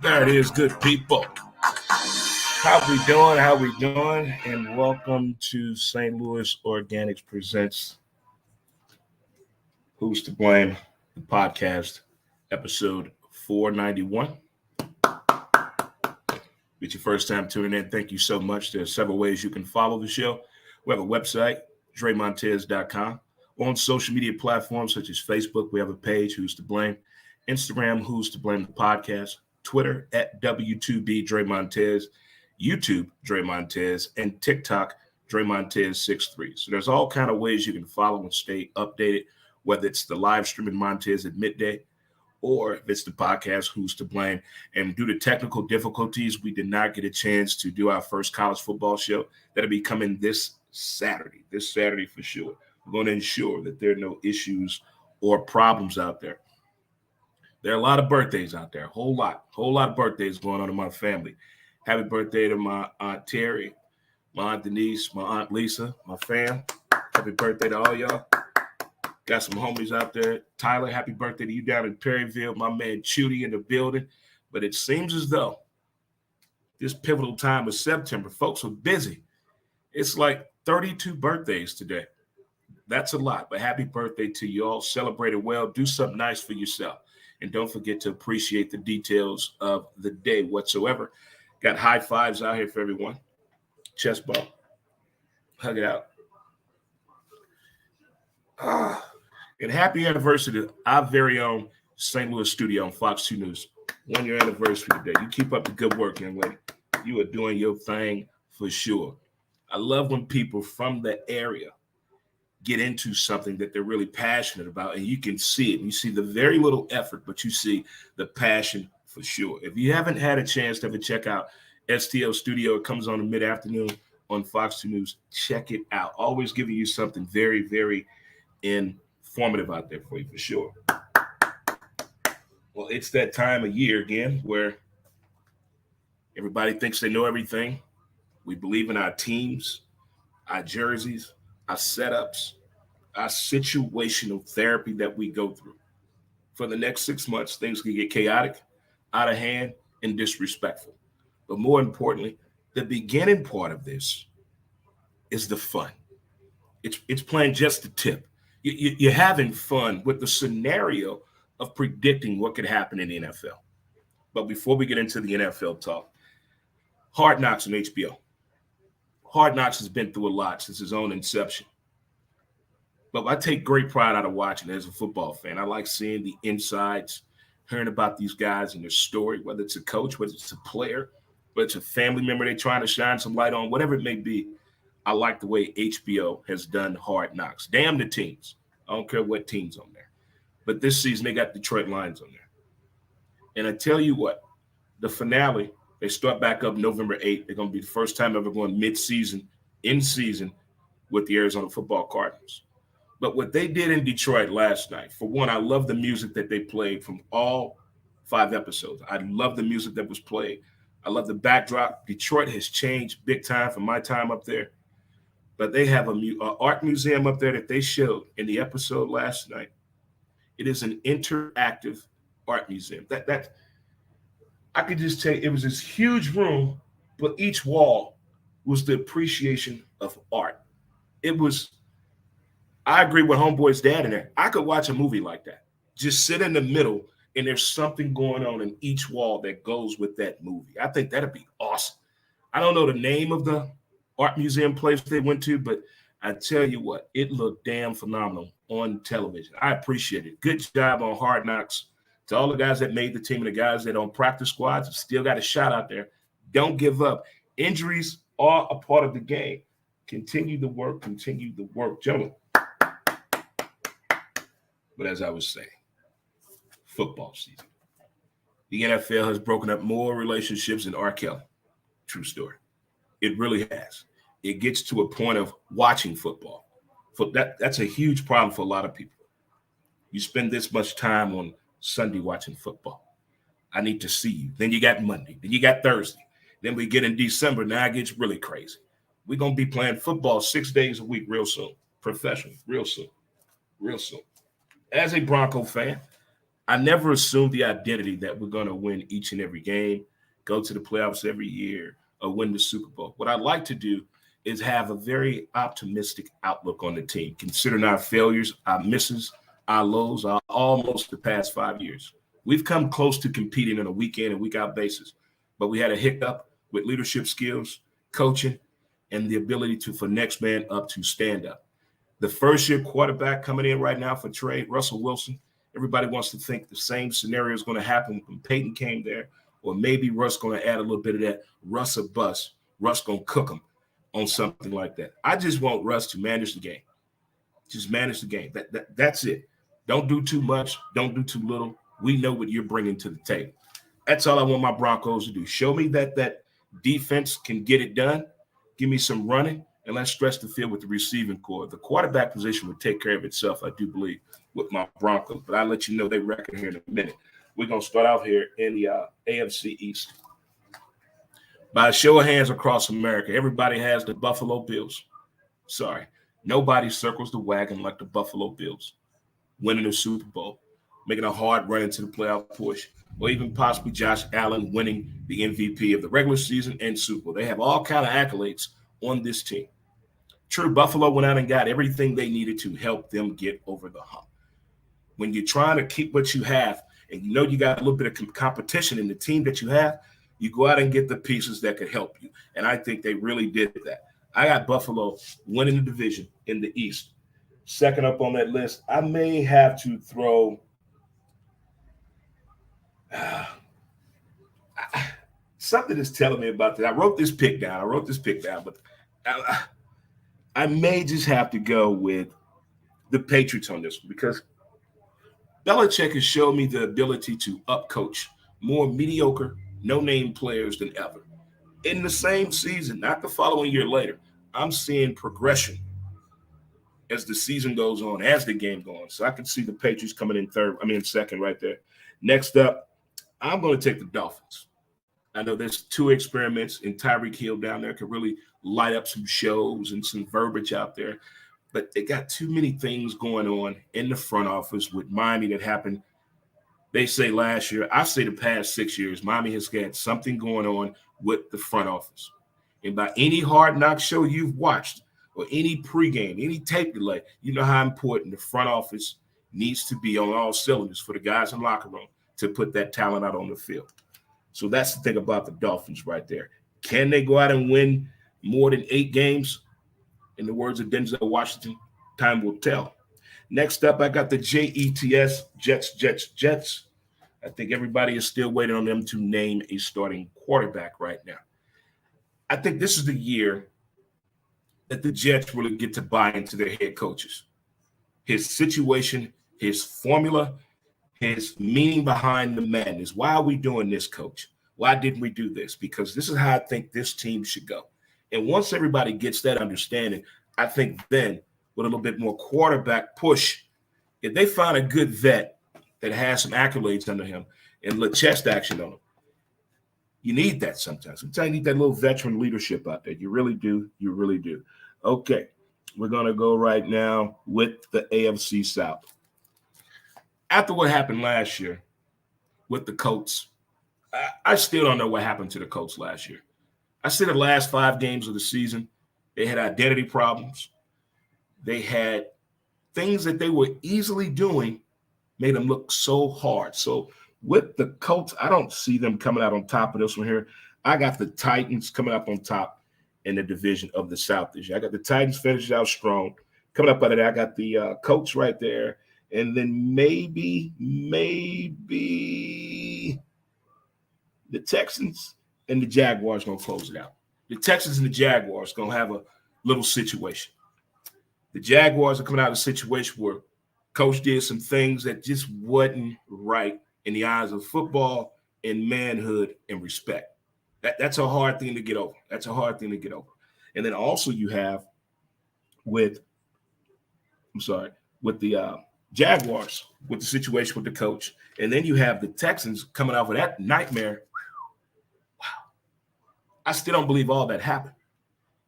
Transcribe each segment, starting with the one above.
There it is, good people. How we doing? How we doing? And welcome to St. Louis Organics Presents Who's to Blame, the podcast, episode 491. If it's your first time tuning in, thank you so much. There's several ways you can follow the show. We have a website, DreMontez.com. On social media platforms such as Facebook, we have a page, Who's to Blame. Instagram, Who's to Blame the Podcast. Twitter, at W2B Dre Montez. YouTube, Dre Montez. And TikTok, Dre Montez63. So there's all kind of ways you can follow and stay updated, whether it's the live streaming Montez at midday, or if it's the podcast, Who's to Blame. And due to technical difficulties, we did not get a chance to do our first college football show. That'll be coming this Saturday for sure. We're going to ensure that there are no issues or problems out there. There are a lot of birthdays out there, a whole lot of birthdays going on in my family. Happy birthday to my Aunt Terry, my Aunt Denise, my Aunt Lisa, my fam. Happy birthday to all y'all. Got some homies out there. Tyler, happy birthday to you down in Perryville. My man Chudy in the building. But it seems as though this pivotal time of September, folks are busy. It's like 32 birthdays today. That's a lot, but happy birthday to you all. Celebrate it well. Do something nice for yourself. And don't forget to appreciate the details of the day whatsoever. Got high fives out here for everyone. Chest bump. Hug it out. And happy anniversary to our very own St. Louis studio on Fox 2 News. 1 year anniversary today. You keep up the good work, young lady. You are doing your thing for sure. I love when people from the area get into something that they're really passionate about, and you can see it. You see the very little effort, but you see the passion for sure. If you haven't had a chance to ever check out STL Studio, it comes on in mid-afternoon on Fox 2 News. Check it out. Always giving you something very, very informative out there for you for sure. Well, it's that time of year again where everybody thinks they know everything. We believe in our teams, our jerseys, our setups, our situational therapy that we go through. For the next 6 months, things can get chaotic, out of hand, and disrespectful. But more importantly, the beginning part of this is the fun. It's playing just the tip. You're having fun with the scenario of predicting what could happen in the NFL. But before we get into the NFL talk, Hard Knocks on HBO. Hard Knocks has been through a lot since its own inception. But I take great pride out of watching it as a football fan. I like seeing the insides, hearing about these guys and their story, whether it's a coach, whether it's a player, whether it's a family member they're trying to shine some light on, whatever it may be. I like the way HBO has done Hard Knocks. Damn the teams. I don't care what team's on there. But this season, they got Detroit Lions on there. And I tell you what, the finale, they start back up November 8th. They're going to be the first time ever going mid-season, in season, with the Arizona Football Cardinals. But what they did in Detroit last night, for one, I love the music that they played from all 5 episodes. I love the music that was played. I love the backdrop. Detroit has changed big time from my time up there. But they have an art museum up there that they showed in the episode last night. It is an interactive art museum. That I could just tell you, it was this huge room, but each wall was the appreciation of art. It was, I agree with Homeboy's dad in there. I could watch a movie like that. Just sit in the middle, and there's something going on in each wall that goes with that movie. I think that'd be awesome. I don't know the name of the art museum place they went to, but I tell you what, it looked damn phenomenal on television. I appreciate it. Good job on Hard Knocks. To all the guys that made the team and the guys that on practice squads still got a shot out there. Don't give up. Injuries are a part of the game. Continue the work. Gentlemen. But as I was saying, football season. The NFL has broken up more relationships than R. Kelly. True story. It really has. It gets to a point of watching football. That's a huge problem for a lot of people. You spend this much time on Sunday watching football. I need to see you. Then you got Monday. Then you got Thursday. Then we get in December. Now it gets really crazy. We're going to be playing football 6 days a week real soon. Professional, real soon. Real soon. As a Bronco fan, I never assumed the identity that we're going to win each and every game, go to the playoffs every year, or win the Super Bowl. What I'd like to do is have a very optimistic outlook on the team, considering our failures, our misses, our lows, our almost the past 5 years. We've come close to competing on a week in and week out basis, but we had a hiccup with leadership skills, coaching, and the ability for next man up to stand up. The first-year quarterback coming in right now for Trey, Russell Wilson, everybody wants to think the same scenario is going to happen when Peyton came there, or maybe Russ going to add a little bit of that Russ or bust. Russ going to cook them on something like that. I just want Russ to manage the game. Just manage the game. That's it. Don't do too much. Don't do too little. We know what you're bringing to the table. That's all I want my Broncos to do. Show me that defense can get it done. Give me some running, and let's stretch the field with the receiving core. The quarterback position would take care of itself, I do believe, with my Broncos. But I'll let you know their record here in a minute. We're going to start out here in the AFC East. By a show of hands across America, everybody has the Buffalo Bills. Sorry, nobody circles the wagon like the Buffalo Bills, winning the Super Bowl, making a hard run into the playoff push, or even possibly Josh Allen winning the MVP of the regular season and Super Bowl. They have all kind of accolades on this team. True, Buffalo went out and got everything they needed to help them get over the hump. When you're trying to keep what you have, and you know you got a little bit of competition in the team that you have, you go out and get the pieces that could help you. And I think they really did that. I got Buffalo winning the division in the East. Second up on that list, I may have to throw something is telling me about that. I wrote this pick down, but I may just have to go with the Patriots on this one because Belichick has shown me the ability to up-coach more mediocre, no-name players than ever. In the same season, not the following year later, I'm seeing progression as the season goes on, as the game goes on. So I can see the Patriots coming in second right there. Next up, I'm going to take the Dolphins. I know there's 2 experiments, and Tyreek Hill down there could really light up some shows and some verbiage out there. But they got too many things going on in the front office with Miami that happened, they say last year. I say the past 6 years, Miami has got something going on with the front office. And by any Hard Knock show you've watched or any pregame, any tape delay, you know how important the front office needs to be on all cylinders for the guys in the locker room to put that talent out on the field. So that's the thing about the Dolphins right there. Can they go out and win more than 8 games? In the words of Denzel Washington, time will tell. Next up, I got the Jets, Jets. I think everybody is still waiting on them to name a starting quarterback right now. I think this is the year that the Jets really get to buy into their head coaches. His situation, his formula, his meaning behind the madness. Why are we doing this, coach? Why didn't we do this? Because this is how I think this team should go. And once everybody gets that understanding, I think then with a little bit more quarterback push, if they find a good vet that has some accolades under him and little chest action on him, you need that sometimes. Sometimes you need that little veteran leadership out there. You really do. You really do. Okay, we're going to go right now with the AFC South. After what happened last year with the Colts, I still don't know what happened to the Colts last year. I said the last 5 games of the season, they had identity problems. They had things that they were easily doing, made them look so hard. So with the Colts, I don't see them coming out on top of this one here. I got the Titans coming up on top in the division of the South this year. I got the Titans finishing out strong. Coming up out of there, I got the Colts right there. And then maybe the Texans and the Jaguars going to close it out. The Texans and the Jaguars going to have a little situation. The Jaguars are coming out of a situation where coach did some things that just wasn't right in the eyes of football and manhood and respect. That's a hard thing to get over. And then also you have with the Jaguars, with the situation with the coach. And then you have the Texans coming out of that nightmare. Wow. I still don't believe all that happened.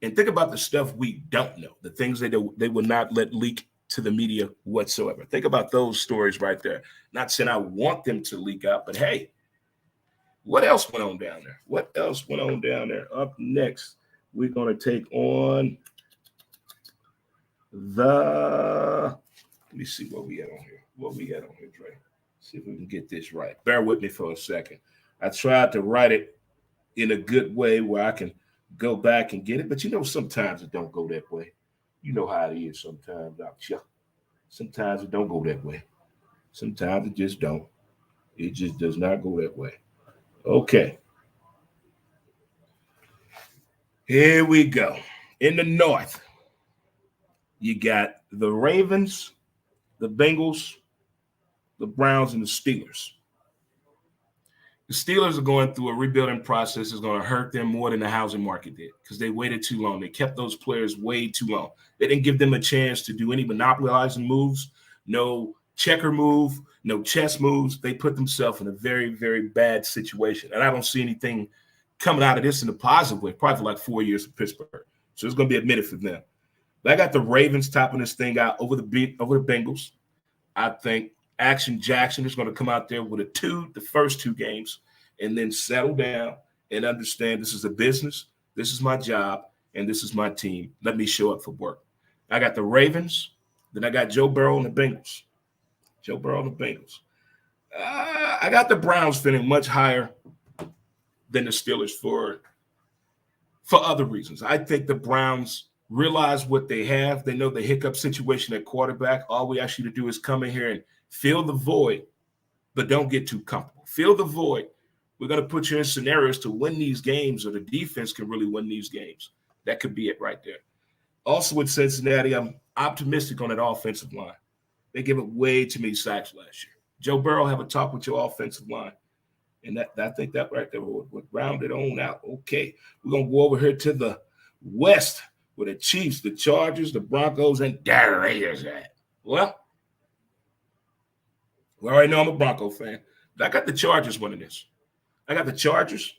And think about the stuff we don't know, the things they will not let leak to the media whatsoever. Think about those stories right there. Not saying I want them to leak out, but hey, what else went on down there? What else went on down there? Up next, we're going to take on let me see what we got on here. Dre? See if we can get this right. Bear with me for a second. I tried to write it in a good way where I can go back and get it, but sometimes it don't go that way. You know how it is sometimes out here. Sometimes it don't go that way. Sometimes it just don't. It just does not go that way. Okay. Here we go. In the North, you got the Ravens, the Bengals, the Browns, and the Steelers. The Steelers are going through a rebuilding process. It's going to hurt them more than the housing market did because they waited too long. They kept those players way too long. They didn't give them a chance to do any monopolizing moves, no checker move, no chess moves. They put themselves in a very, very bad situation. And I don't see anything coming out of this in a positive way, probably for like 4 years for Pittsburgh. So it's going to be a minute for them. But I got the Ravens topping this thing out over the Bengals. I think Action Jackson is going to come out there with the first 2 games, and then settle down and understand this is a business, this is my job, and this is my team. Let me show up for work. I got the Ravens, then I got Joe Burrow and the Bengals. I got the Browns feeling much higher than the Steelers for other reasons. I think the Browns realize what they have. They know the hiccup situation at quarterback. All we ask you to do is come in here and fill the void, but don't get too comfortable. Fill the void. We're going to put you in scenarios to win these games, or the defense can really win these games. That could be it right there. Also with Cincinnati, I'm optimistic on that offensive line. They gave up way too many sacks last year. Joe Burrow, have a talk with your offensive line. And I think that right there would round it on out. Okay, we're going to go over here to the West where the Chiefs, the Chargers, the Broncos, and the Raiders at. Well, we already know I'm a Bronco fan, but I got the Chargers winning this. I got the Chargers.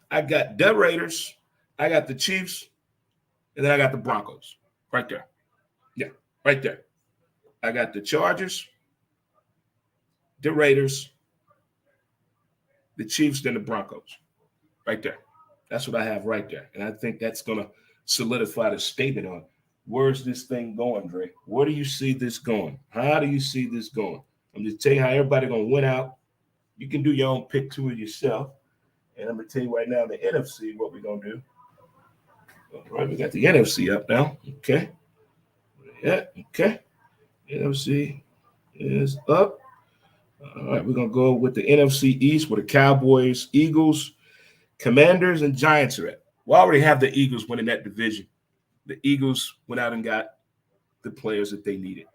I got the Raiders. I got the Chiefs. And then I got the Broncos right there. Yeah, right there. I got the Chargers, the Raiders, the Chiefs, then the Broncos right there. That's what I have right there. And I think that's going to solidify the statement on where's this thing going, Dre? Where do you see this going? How do you see this going? I'm just telling you how everybody going to win out. You can do your own pick to it yourself. And I'm going to tell you right now, the NFC, what we're going to do. All right, we got the NFC up now. Okay. Yeah, okay. NFC is up. All right, we're going to go with the NFC East where the Cowboys, Eagles, Commanders, and Giants are at. We already have the Eagles winning that division. The Eagles went out and got the players that they needed.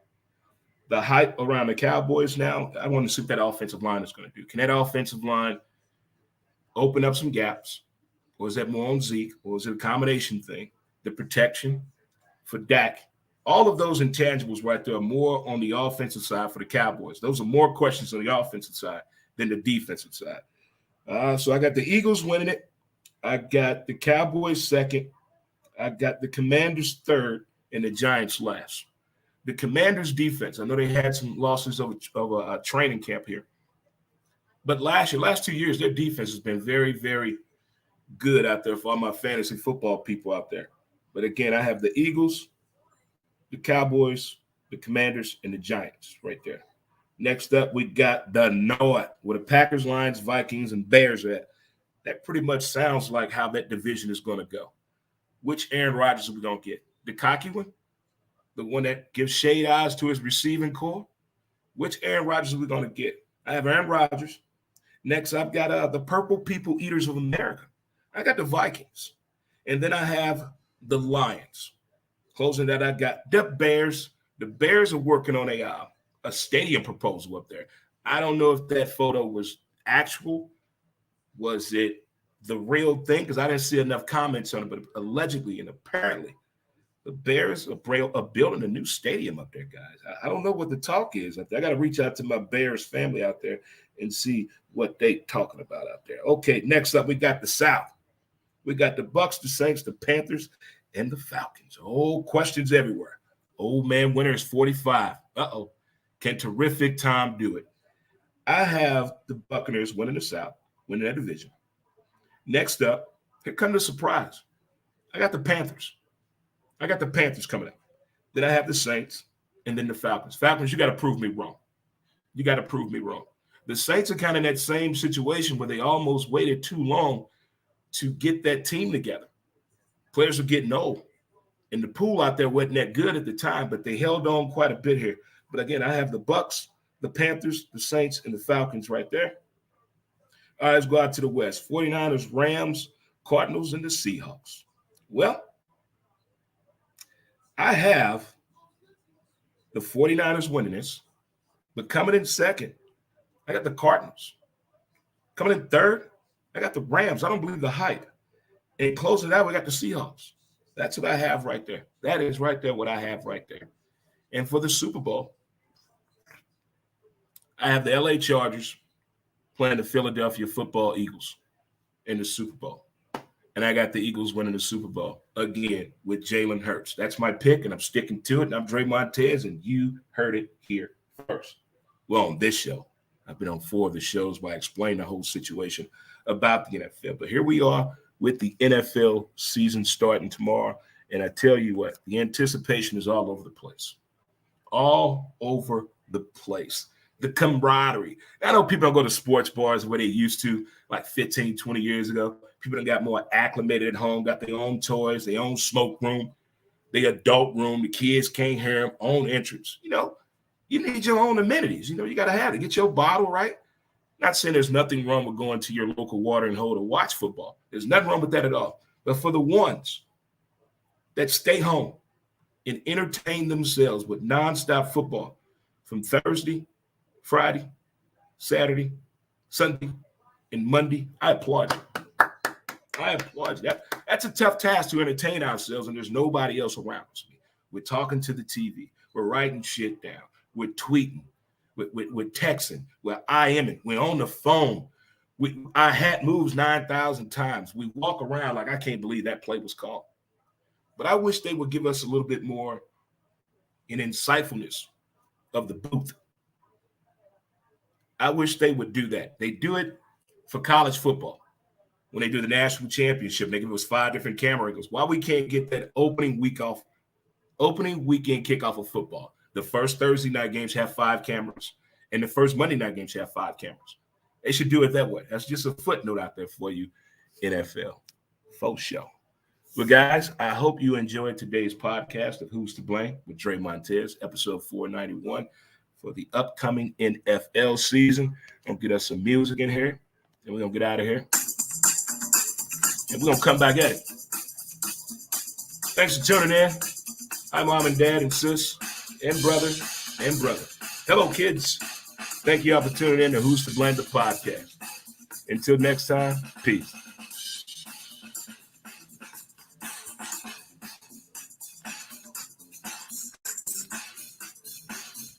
The hype around the Cowboys now, I want to see what that offensive line is going to do. Can that offensive line open up some gaps? Or is that more on Zeke? Or is it a combination thing? The protection for Dak. All of those intangibles right there are more on the offensive side for the Cowboys. Those are more questions on the offensive side than the defensive side. So I got the Eagles winning it. I got the Cowboys second. I got the Commanders third and the Giants last. The Commanders defense, I know they had some losses of a training camp here. But last 2 years, their defense has been very, very good out there for all my fantasy football people out there. But again, I have the Eagles, the Cowboys, the Commanders, and the Giants right there. Next up, we got the North, where the Packers, Lions, Vikings, and Bears are at. That pretty much sounds like how that division is going to go. Which Aaron Rodgers are we going to get? The cocky one? The one that gives shade eyes to his receiving core? Which Aaron Rodgers are we going to get? I have Aaron Rodgers. Next, I've got the Purple People Eaters of America. I got the Vikings. And then I have the Lions. Closing that, I got the Bears. The Bears are working on a stadium proposal up there. I don't know if that photo was actual. Was it the real thing? Because I didn't see enough comments on it, but allegedly and apparently, the Bears are building a new stadium up there, guys. I don't know what the talk is up there. I got to reach out to my Bears family out there and see what they talking about out there. Okay, next up, we got the South. We got the Bucks, the Saints, the Panthers, and the Falcons. Oh, questions everywhere. Old man winner is 45. Uh-oh. Can terrific Tom do it? I have the Buccaneers winning the South, winning that division. Next up, here comes the surprise. I got the Panthers. I got the Panthers coming up. Then I have the Saints and then the Falcons. Falcons, you got to prove me wrong. You got to prove me wrong. The Saints are kind of in that same situation where they almost waited too long to get that team together. Players are getting old. And the pool out there wasn't that good at the time, but they held on quite a bit here. But again, I have the Bucks, the Panthers, the Saints, and the Falcons right there. All right, let's go out to the West. 49ers, Rams, Cardinals, and the Seahawks. Well, I have the 49ers winning this, but coming in second, I got the Cardinals. Coming in third, I got the Rams. I don't believe the hype. And closing it out, we got the Seahawks. That's what I have right there. That is right there what I have right there. And for the Super Bowl, I have the LA Chargers playing the Philadelphia Football Eagles in the Super Bowl. And I got the Eagles winning the Super Bowl again with Jalen Hurts. That's my pick, and I'm sticking to it. And I'm Dre Montez, and you heard it here first. Well, on this show, I've been on 4 of the shows where I explain the whole situation about the NFL. But here we are with the NFL season starting tomorrow. And I tell you what, the anticipation is all over the place. All over the place. The camaraderie. I know people don't go to sports bars where they used to like 15, 20 years ago. People done got more acclimated at home, got their own toys, their own smoke room, their adult room. The kids can't hear them, own entrance. You know, you need your own amenities. You know, you got to have it. Get your bottle right. Not saying there's nothing wrong with going to your local watering hole to watch football. There's nothing wrong with that at all. But for the ones that stay home and entertain themselves with nonstop football from Thursday, Friday, Saturday, Sunday, and Monday, I applaud you. I applaud you. That's a tough task to entertain ourselves, and there's nobody else around us. We're talking to the TV. We're writing shit down. We're tweeting. We're texting. We're IMing. We're on the phone. Our hat moves 9,000 times. We walk around like I can't believe that play was called. But I wish they would give us a little bit more in insightfulness of the booth. I wish they would do that. They do it for college football. When they do the national championship, they give us 5 different camera angles. Why we can't get that opening weekend kickoff of football? The first Thursday night games have 5 cameras, and the first Monday night games have 5 cameras. They should do it that way. That's just a footnote out there for you, NFL. Faux show. Well, guys, I hope you enjoyed today's podcast of Who's to Blame with Dre Montez, episode 491 for the upcoming NFL season. I'm going to get us some music in here, and we're going to get out of here. And we're going to come back at it. Thanks for tuning in. Hi, Mom and Dad and Sis and brother and brother. Hello, kids. Thank you all for tuning in to Who's to Blame the podcast. Until next time, peace.